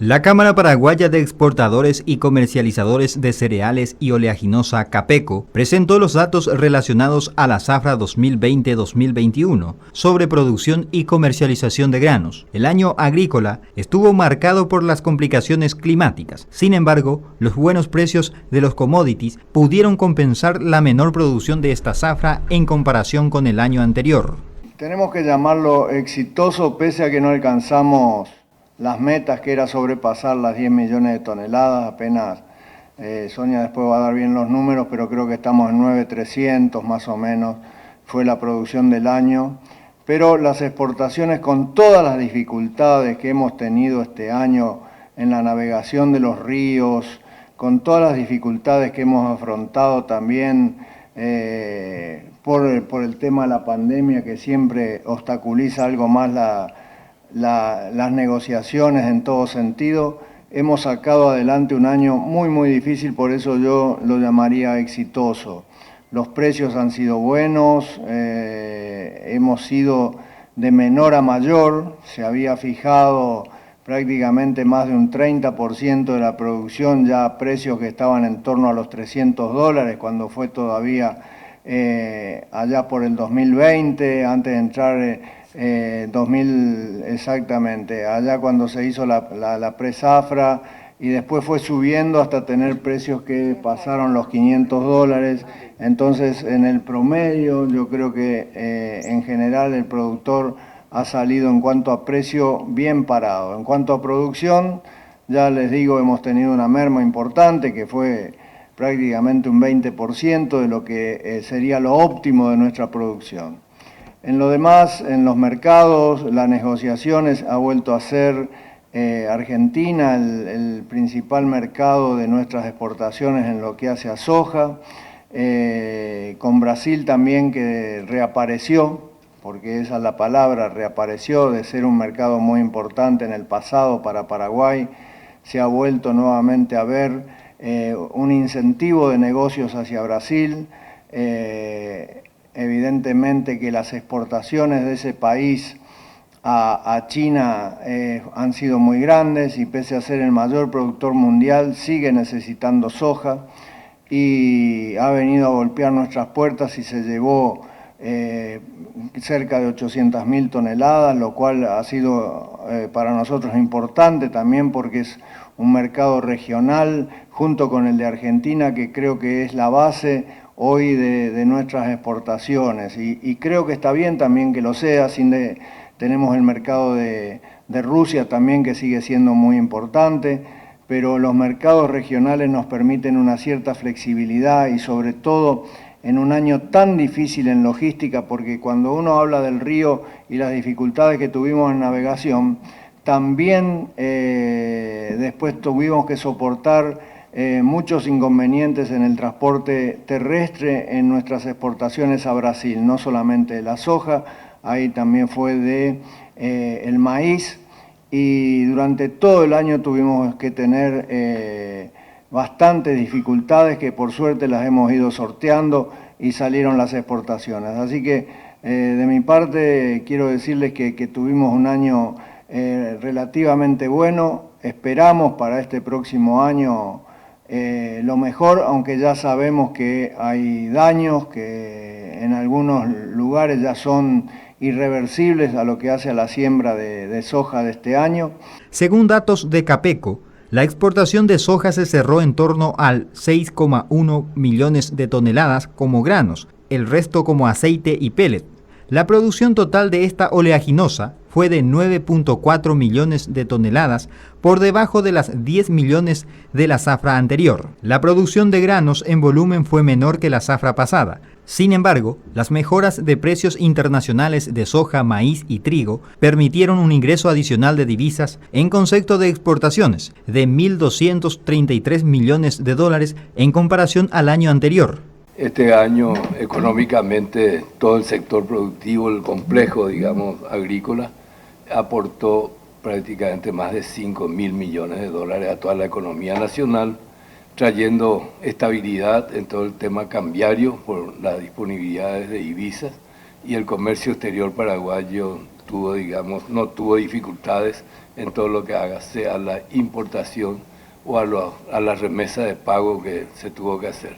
La Cámara Paraguaya de Exportadores y Comercializadores de Cereales y Oleaginosa, CAPECO, presentó los datos relacionados a la zafra 2020-2021 sobre producción y comercialización de granos. El año agrícola estuvo marcado por las complicaciones climáticas. Sin embargo, los buenos precios de los commodities pudieron compensar la menor producción de esta zafra en comparación con el año anterior. Tenemos que llamarlo exitoso pese a que no alcanzamos las metas, que era sobrepasar las 10 millones de toneladas, apenas Sonia después va a dar bien los números, pero creo que estamos en 9.300 más o menos, fue la producción del año. Pero las exportaciones, con todas las dificultades que hemos tenido este año en la navegación de los ríos, con todas las dificultades que hemos afrontado también por el tema de la pandemia, que siempre obstaculiza algo más las negociaciones en todo sentido, hemos sacado adelante un año muy difícil, por eso yo lo llamaría exitoso. Los precios han sido buenos, hemos ido de menor a mayor, se había fijado prácticamente más de un 30% de la producción ya a precios que estaban en torno a los $300, cuando fue todavía allá por el 2020, antes de entrar 2000 exactamente, allá cuando se hizo la pre-zafra, y después fue subiendo hasta tener precios que pasaron los $500. Entonces, en el promedio, yo creo que en general el productor ha salido en cuanto a precio bien parado. En cuanto a producción, ya les digo, hemos tenido una merma importante que fue prácticamente un 20% de lo que sería lo óptimo de nuestra producción. En lo demás, en los mercados, las negociaciones ha vuelto a ser Argentina el principal mercado de nuestras exportaciones en lo que hace a soja, con Brasil también, que reapareció, porque esa es la palabra, reapareció de ser un mercado muy importante en el pasado para Paraguay, se ha vuelto nuevamente a ver un incentivo de negocios hacia Brasil. Evidentemente que las exportaciones de ese país a China han sido muy grandes, y pese a ser el mayor productor mundial, sigue necesitando soja y ha venido a golpear nuestras puertas y se llevó cerca de 800.000 toneladas, lo cual ha sido para nosotros importante también, porque es un mercado regional junto con el de Argentina, que creo que es la base hoy de nuestras exportaciones, y creo que está bien también que lo sea. Tenemos el mercado de Rusia también, que sigue siendo muy importante, pero los mercados regionales nos permiten una cierta flexibilidad, y sobre todo en un año tan difícil en logística, porque cuando uno habla del río y las dificultades que tuvimos en navegación, también después tuvimos que soportar muchos inconvenientes en el transporte terrestre en nuestras exportaciones a Brasil, no solamente de la soja, ahí también fue de el maíz, y durante todo el año tuvimos que tener bastantes dificultades, que por suerte las hemos ido sorteando y salieron las exportaciones. Así que de mi parte quiero decirles que tuvimos un año relativamente bueno. Esperamos para este próximo año lo mejor, aunque ya sabemos que hay daños que en algunos lugares ya son irreversibles a lo que hace a la siembra de soja de este año. Según datos de CAPECO, la exportación de soja se cerró en torno al 6,1 millones de toneladas como granos, el resto como aceite y pellet. La producción total de esta oleaginosa fue de 9,4 millones de toneladas, por debajo de las 10 millones de la zafra anterior. La producción de granos en volumen fue menor que la zafra pasada. Sin embargo, las mejoras de precios internacionales de soja, maíz y trigo permitieron un ingreso adicional de divisas en concepto de exportaciones de 1.233 millones de dólares en comparación al año anterior. Este año, económicamente, todo el sector productivo, el complejo, digamos, agrícola, aportó prácticamente más de 5.000 millones de dólares a toda la economía nacional, trayendo estabilidad en todo el tema cambiario por las disponibilidades de divisas, y el comercio exterior paraguayo no tuvo dificultades en todo lo que haga, sea la importación o a la remesa de pago que se tuvo que hacer.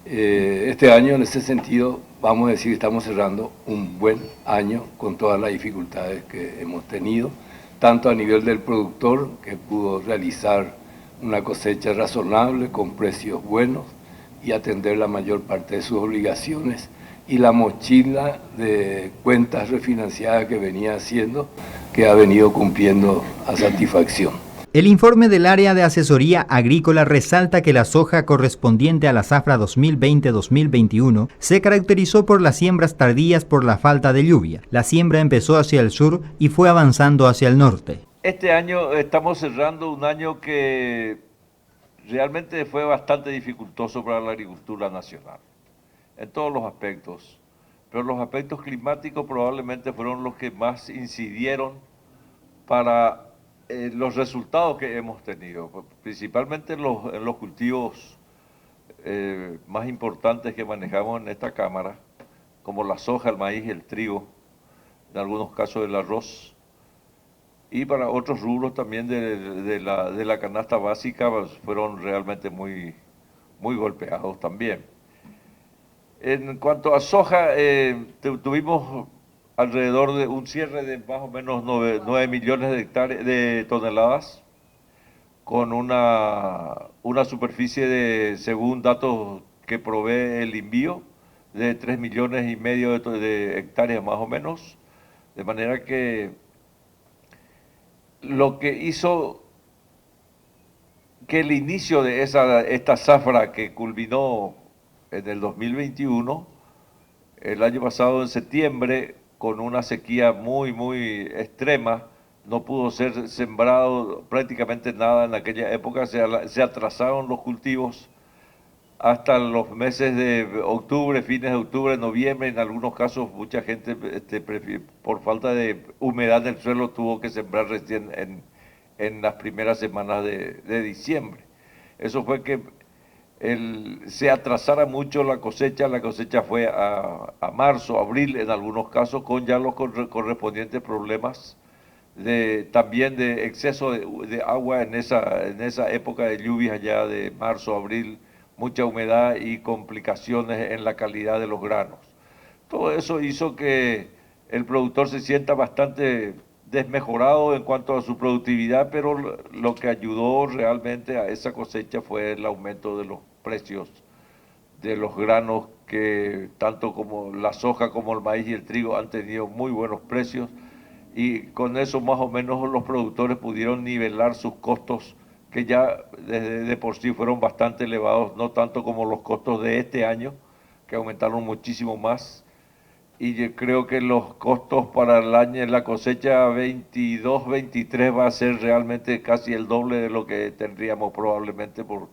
Este año, en ese sentido, vamos a decir que estamos cerrando un buen año con todas las dificultades que hemos tenido, tanto a nivel del productor, que pudo realizar una cosecha razonable con precios buenos y atender la mayor parte de sus obligaciones, y la mochila de cuentas refinanciadas que venía haciendo, que ha venido cumpliendo a satisfacción. El informe del área de asesoría agrícola resalta que la soja correspondiente a la zafra 2020-2021 se caracterizó por las siembras tardías por la falta de lluvia. La siembra empezó hacia el sur y fue avanzando hacia el norte. Este año estamos cerrando un año que realmente fue bastante dificultoso para la agricultura nacional, en todos los aspectos, pero los aspectos climáticos probablemente fueron los que más incidieron para los resultados que hemos tenido, principalmente en los cultivos más importantes que manejamos en esta Cámara, como la soja, el maíz y el trigo, en algunos casos el arroz, y para otros rubros también de la canasta básica fueron realmente muy golpeados también. En cuanto a soja, tuvimos alrededor de un cierre de más o menos 9 millones de toneladas, con una superficie de, según datos que provee el envío, de 3,5 millones de hectáreas más o menos, de manera que lo que hizo que el inicio de esta zafra que culminó en el 2021, el año pasado en septiembre, con una sequía muy extrema, no pudo ser sembrado prácticamente nada en aquella época, se atrasaron los cultivos hasta los meses de octubre, fines de octubre, noviembre. En algunos casos mucha gente por falta de humedad del suelo tuvo que sembrar recién en las primeras semanas de diciembre. Eso fue que se atrasara mucho la cosecha fue a marzo, abril en algunos casos, con ya los correspondientes problemas también de exceso de agua en esa época de lluvias ya de marzo, abril, mucha humedad y complicaciones en la calidad de los granos. Todo eso hizo que el productor se sienta bastante desmejorado en cuanto a su productividad, pero lo que ayudó realmente a esa cosecha fue el aumento de los precios de los granos, que tanto como la soja como el maíz y el trigo han tenido muy buenos precios, y con eso más o menos los productores pudieron nivelar sus costos, que ya de por sí fueron bastante elevados, no tanto como los costos de este año, que aumentaron muchísimo más. Y yo creo que los costos para el año, la cosecha 22-23 va a ser realmente casi el doble de lo que tendríamos probablemente por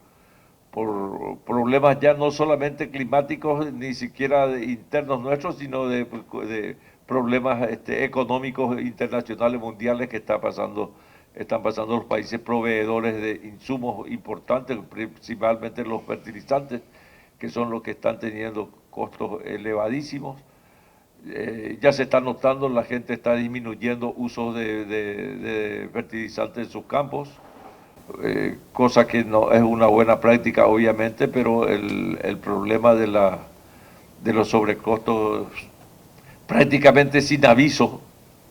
problemas ya no solamente climáticos, ni siquiera internos nuestros, sino de problemas económicos internacionales, mundiales, que están pasando los países proveedores de insumos importantes, principalmente los fertilizantes, que son los que están teniendo costos elevadísimos. Ya se está notando, la gente está disminuyendo usos de fertilizantes en sus campos, cosa que no es una buena práctica obviamente, pero el problema de los sobrecostos prácticamente sin aviso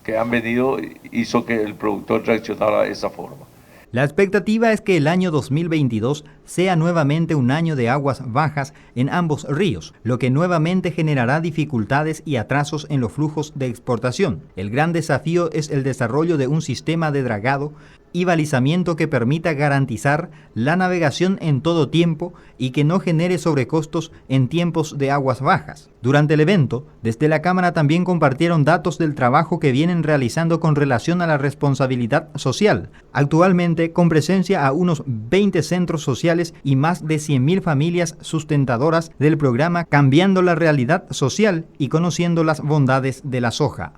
que han venido hizo que el productor reaccionara de esa forma. La expectativa es que el año 2022 sea nuevamente un año de aguas bajas en ambos ríos, lo que nuevamente generará dificultades y atrasos en los flujos de exportación. El gran desafío es el desarrollo de un sistema de dragado y balizamiento que permita garantizar la navegación en todo tiempo y que no genere sobrecostos en tiempos de aguas bajas. Durante el evento, desde la Cámara también compartieron datos del trabajo que vienen realizando con relación a la responsabilidad social, actualmente con presencia a unos 20 centros sociales y más de 100.000 familias sustentadoras del programa Cambiando la Realidad Social y conociendo las bondades de la soja.